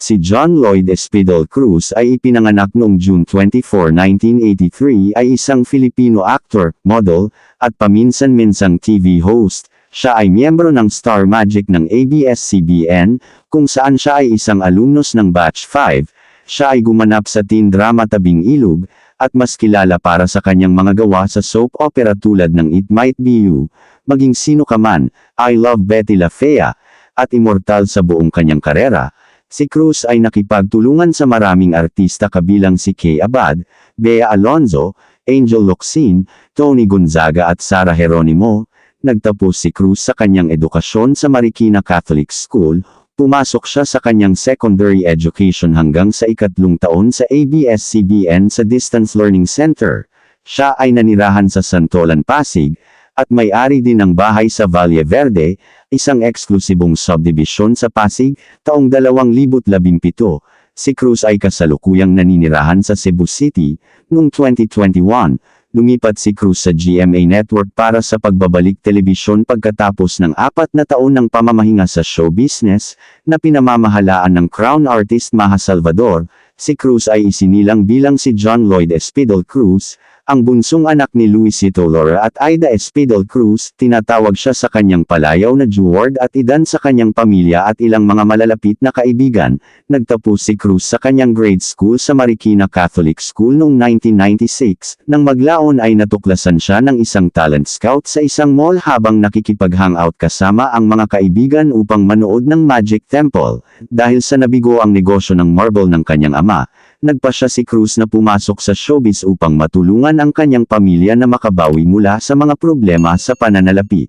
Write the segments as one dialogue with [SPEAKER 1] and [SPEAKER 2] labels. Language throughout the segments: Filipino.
[SPEAKER 1] Si John Lloyd Espidal Cruz ay ipinanganak noong June 24, 1983 ay isang Filipino actor, model, at paminsan-minsang TV host. Siya ay miyembro ng Star Magic ng ABS-CBN, kung saan siya ay isang alumnus ng Batch 5. Siya ay gumanap sa teen drama Tabing Ilog, at mas kilala para sa kanyang mga gawa sa soap opera tulad ng It Might Be You, Maging Sino Ka Man, I Love Betty La Fea, at immortal sa buong kanyang karera. Si Cruz ay nakipagtulungan sa maraming artista kabilang si Kay Abad, Bea Alonzo, Angel Locsin, Tony Gonzaga at Sara Geronimo. Nagtapos si Cruz sa kanyang edukasyon sa Marikina Catholic School. Pumasok siya sa kanyang secondary education hanggang sa ikatlong taon sa ABS-CBN sa Distance Learning Center. Siya ay nanirahan sa Santolan, Pasig, at may-ari din ng bahay sa Valle Verde, isang eksklusibong subdivision sa Pasig, taong 2017. Si Cruz ay kasalukuyang naninirahan sa Cebu City. Noong 2021, lumipat si Cruz sa GMA Network para sa pagbabalik telebisyon pagkatapos ng 4 na taon ng pamamahinga sa show business, na pinamamahalaan ng Crown artist Maha Salvador. Si Cruz ay isinilang bilang si John Lloyd Espidal Cruz, ang bunsong anak ni Luisito Lora at Aida Espidal Cruz. Tinatawag siya sa kanyang palayaw na Jeward at Idan sa kanyang pamilya at ilang mga malalapit na kaibigan. Nagtapos si Cruz sa kanyang grade school sa Marikina Catholic School noong 1996. Nang maglaon ay natuklasan siya ng isang talent scout sa isang mall habang nakikipag-hangout kasama ang mga kaibigan upang manood ng Magic Temple. Dahil sa nabigo ang negosyo ng marble ng kanyang ama, nagpasya si Cruz na pumasok sa showbiz upang matulungan ang kanyang pamilya na makabawi mula sa mga problema sa pananalapi.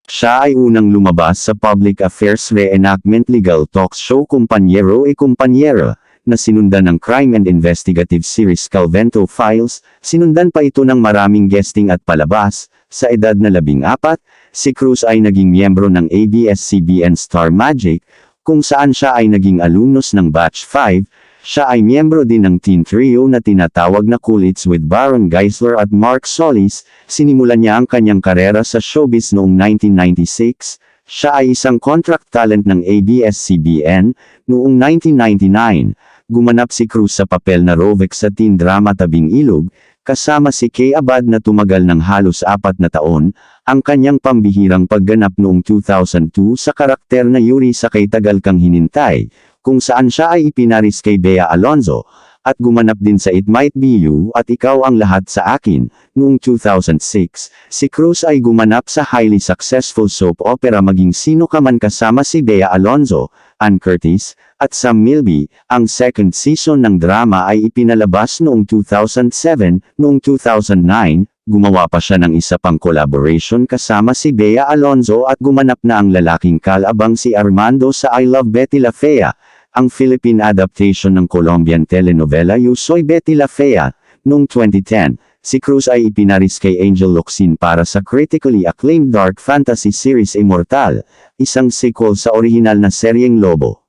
[SPEAKER 1] Siya ay unang lumabas sa public affairs reenactment legal talk show Compañero y Compañera, na sinundan ng crime and investigative series Calvento Files. Sinundan pa ito ng maraming guesting at palabas. Sa edad na 14, si Cruz ay naging miyembro ng ABS-CBN Star Magic, kung saan siya ay naging alumnus ng Batch 5. Siya ay miyembro din ng teen trio na tinatawag na Cool It's with Baron Geisler at Mark Solis. Sinimulan niya ang kanyang karera sa showbiz noong 1996. Siya ay isang contract talent ng ABS-CBN. Noong 1999, gumanap si Cruz sa papel na Rovex sa teen drama Tabing Ilog, kasama si Kay Abad na tumagal ng halos 4 na taon. Ang kanyang pambihirang pagganap noong 2002 sa karakter na Yuri sa Kay Tagal Kang Hinintay, kung saan siya ay ipinaris kay Bea Alonzo, at gumanap din sa It Might Be You at Ikaw Ang Lahat sa Akin. Noong 2006, si Cruz ay gumanap sa highly successful soap opera Maging Sino Ka Man kasama si Bea Alonzo, Ann Curtis, at Sam Milby. Ang second season ng drama ay ipinalabas noong 2007. Noong 2009, gumawa pa siya ng isa pang collaboration kasama si Bea Alonzo at gumanap na ang lalaking kalabang si Armando sa I Love Betty La Fea, ang Philippine adaptation ng Colombian telenovela Yo Soy Betty La Fea. Noong 2010, si Cruz ay ipinaris kay Angel Locsin para sa critically acclaimed dark fantasy series Immortal, isang sequel sa orihinal na seryeng Lobo.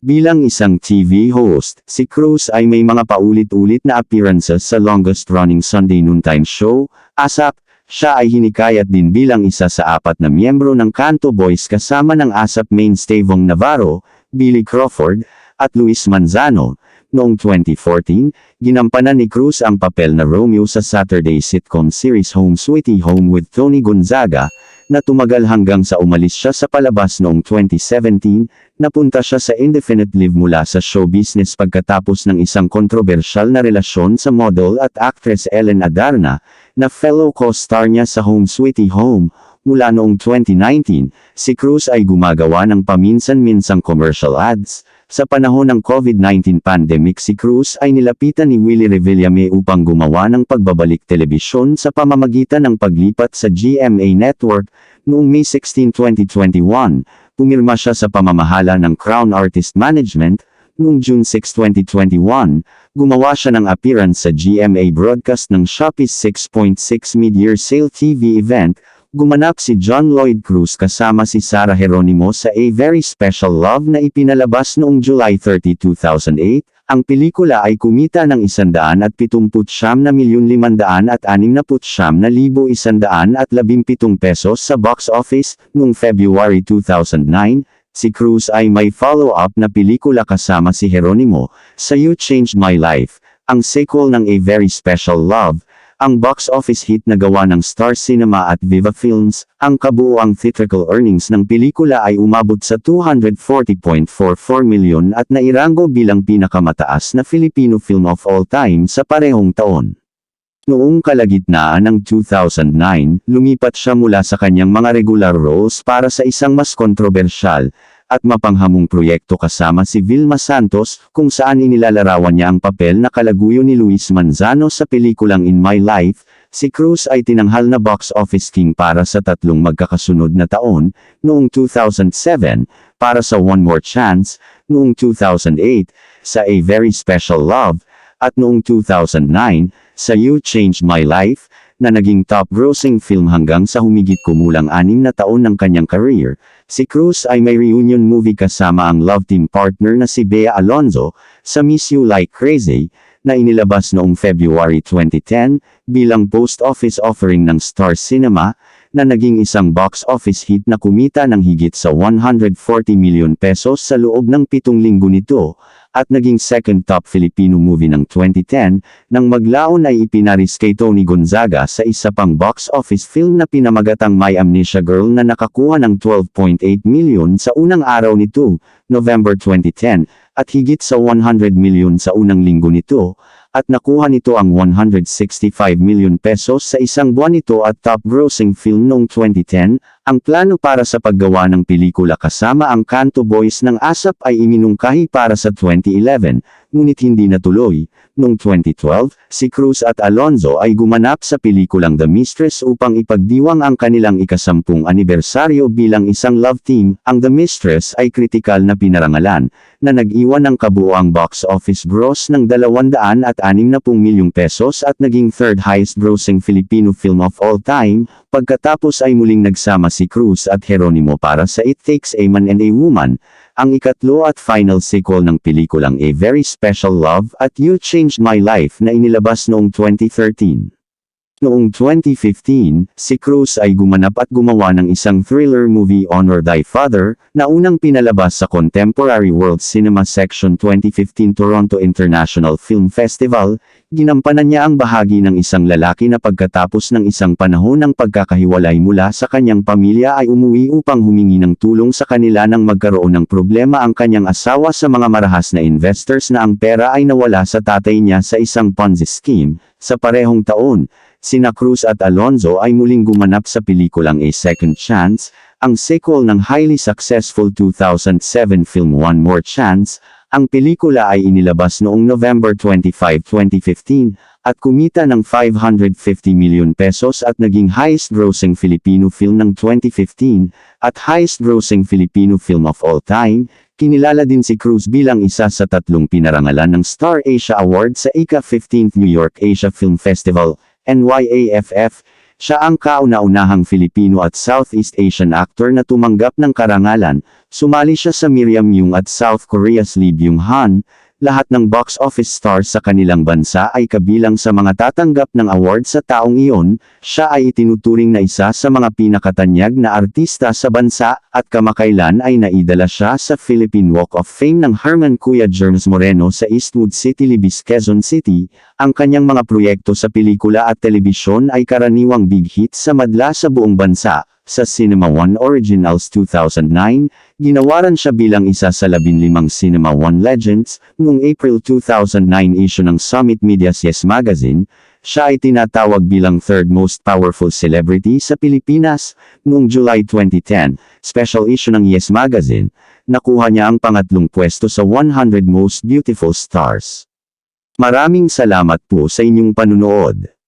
[SPEAKER 1] Bilang isang TV host, si Cruz ay may mga paulit-ulit na appearances sa longest-running Sunday noontime show, ASAP. Siya ay hinikayat din bilang isa sa 4 na miyembro ng Canto Boys kasama ng ASAP mainstay Vong Navarro, Billy Crawford, at Luis Manzano. Noong 2014, ginampanan ni Cruz ang papel na Romeo sa Saturday sitcom series Home Sweetie Home with Tony Gonzaga, na tumagal hanggang sa umalis siya sa palabas noong 2017. Napunta siya sa indefinite leave mula sa show business pagkatapos ng isang kontrobersyal na relasyon sa model at actress Ellen Adarna, na fellow co-star niya sa Home Sweetie Home. Mula noong 2019, si Cruz ay gumagawa ng paminsan-minsang commercial ads. Sa panahon ng COVID-19 pandemic, si Cruz ay nilapitan ni Willie Revillame upang gumawa ng pagbabalik telebisyon sa pamamagitan ng paglipat sa GMA Network. Noong May 16, 2021, pumirma siya sa pamamahala ng Crown Artist Management. Noong June 6, 2021, gumawa siya ng appearance sa GMA broadcast ng Shopee's 6.6 mid-year sale TV event. Gumanap si John Lloyd Cruz kasama si Sara Geronimo sa A Very Special Love na ipinalabas noong July 30, 2008. Ang pelikula ay kumita ng 179,569,117 pesos sa box office. Noong February 2009, Si Cruz ay may follow-up na pelikula kasama si Jeronimo, sa You Changed My Life, ang sequel ng A Very Special Love, ang box office hit na gawa ng Star Cinema at Viva Films. Ang kabuuang theatrical earnings ng pelikula ay umabot sa 240.44 milyon at nairanggo bilang pinakamataas na Filipino film of all time sa parehong taon. Noong kalagitnaan ng 2009, lumipat siya mula sa kanyang mga regular roles para sa isang mas kontrobersyal at mapanghamong proyekto kasama si Vilma Santos, kung saan inilalarawan niya ang papel na kalaguyo ni Luis Manzano sa pelikulang In My Life. Si Cruz ay tinanghal na box office king para sa tatlong magkakasunod na taon, noong 2007, para sa One More Chance, noong 2008, sa A Very Special Love, at noong 2009, sa You Changed My Life, na naging top-grossing film hanggang sa humigit kumulang 6 na taon ng kanyang career. Si Cruz ay may reunion movie kasama ang love team partner na si Bea Alonzo, sa Miss You Like Crazy, na inilabas noong February 2010, bilang post-office offering ng Star Cinema, na naging isang box office hit na kumita ng higit sa 140 milyon pesos sa loob ng 7 linggo nito, at naging second top Filipino movie ng 2010, nang maglaon ay ipinaris kay Tony Gonzaga sa isa pang box office film na pinamagatang My Amnesia Girl na nakakuha ng 12.8 milyon sa unang araw nito, November 2010, at higit sa 100 milyon sa unang linggo nito, at nakuha nito ang 165 milyon pesos sa isang buwan nito at top-grossing film noong 2010. Ang plano para sa paggawa ng pelikula kasama ang Kanto Boys ng ASAP ay iminungkahi para sa 2011, ngunit hindi natuloy. Noong 2012, si Cruz at Alonzo ay gumanap sa pelikulang The Mistress upang ipagdiwang ang kanilang ika-10 anibersaryo bilang isang love team. Ang The Mistress ay kritikal na pinarangalan, na nag-iwan ng kabuoang box office gross ng 260 milyong pesos at naging third highest grossing Filipino film of all time, pagkatapos ay muling nagsama si Cruz at Jeronimo para sa It Takes a Man and a Woman, ang ikatlo at final sequel ng pelikulang A Very Special Love at You Changed My Life na inilabas noong 2013. Noong 2015, si Cruz ay gumanap at gumawa ng isang thriller movie Honor Thy Father, na unang pinalabas sa Contemporary World Cinema Section 2015 Toronto International Film Festival. Ginampanan niya ang bahagi ng isang lalaki na pagkatapos ng isang panahon ng pagkakahiwalay mula sa kanyang pamilya ay umuwi upang humingi ng tulong sa kanila nang magkaroon ng problema ang kanyang asawa sa mga marahas na investors na ang pera ay nawala sa tatay niya sa isang Ponzi scheme. Sa parehong taon, sina Cruz at Alonzo ay muling gumanap sa pelikulang A Second Chance, ang sequel ng highly successful 2007 film One More Chance. Ang pelikula ay inilabas noong November 25, 2015, at kumita ng 550 milyon pesos at naging highest-grossing Filipino film ng 2015, at highest-grossing Filipino film of all time. Kinilala din si Cruz bilang isa sa 3 pinarangalan ng Star Asia Award sa ika-15th New York Asia Film Festival, NYAFF. Siya ang kauna-unahang Filipino at Southeast Asian actor na tumanggap ng karangalan. Sumali siya sa Miriam Yung at South Korea's Lee Byung-hun. Lahat ng box office stars sa kanilang bansa ay kabilang sa mga tatanggap ng award sa taong iyon. Siya ay itinuturing na isa sa mga pinakatanyag na artista sa bansa, at kamakailan ay naidala siya sa Philippine Walk of Fame ng Herman Kuya Germs Moreno sa Eastwood City, Libis, Quezon City. Ang kanyang mga proyekto sa pelikula at telebisyon ay karaniwang big hit sa madla sa buong bansa. Sa Cinema One Originals 2009, ginawaran siya bilang isa sa 15 Cinema One Legends. Noong April 2009 issue ng Summit Media's Yes Magazine, siya ay tinatawag bilang third most powerful celebrity sa Pilipinas. Noong July 2010, special issue ng Yes Magazine, nakuha niya ang pangatlong pwesto sa 100 Most Beautiful Stars. Maraming salamat po sa inyong panunood.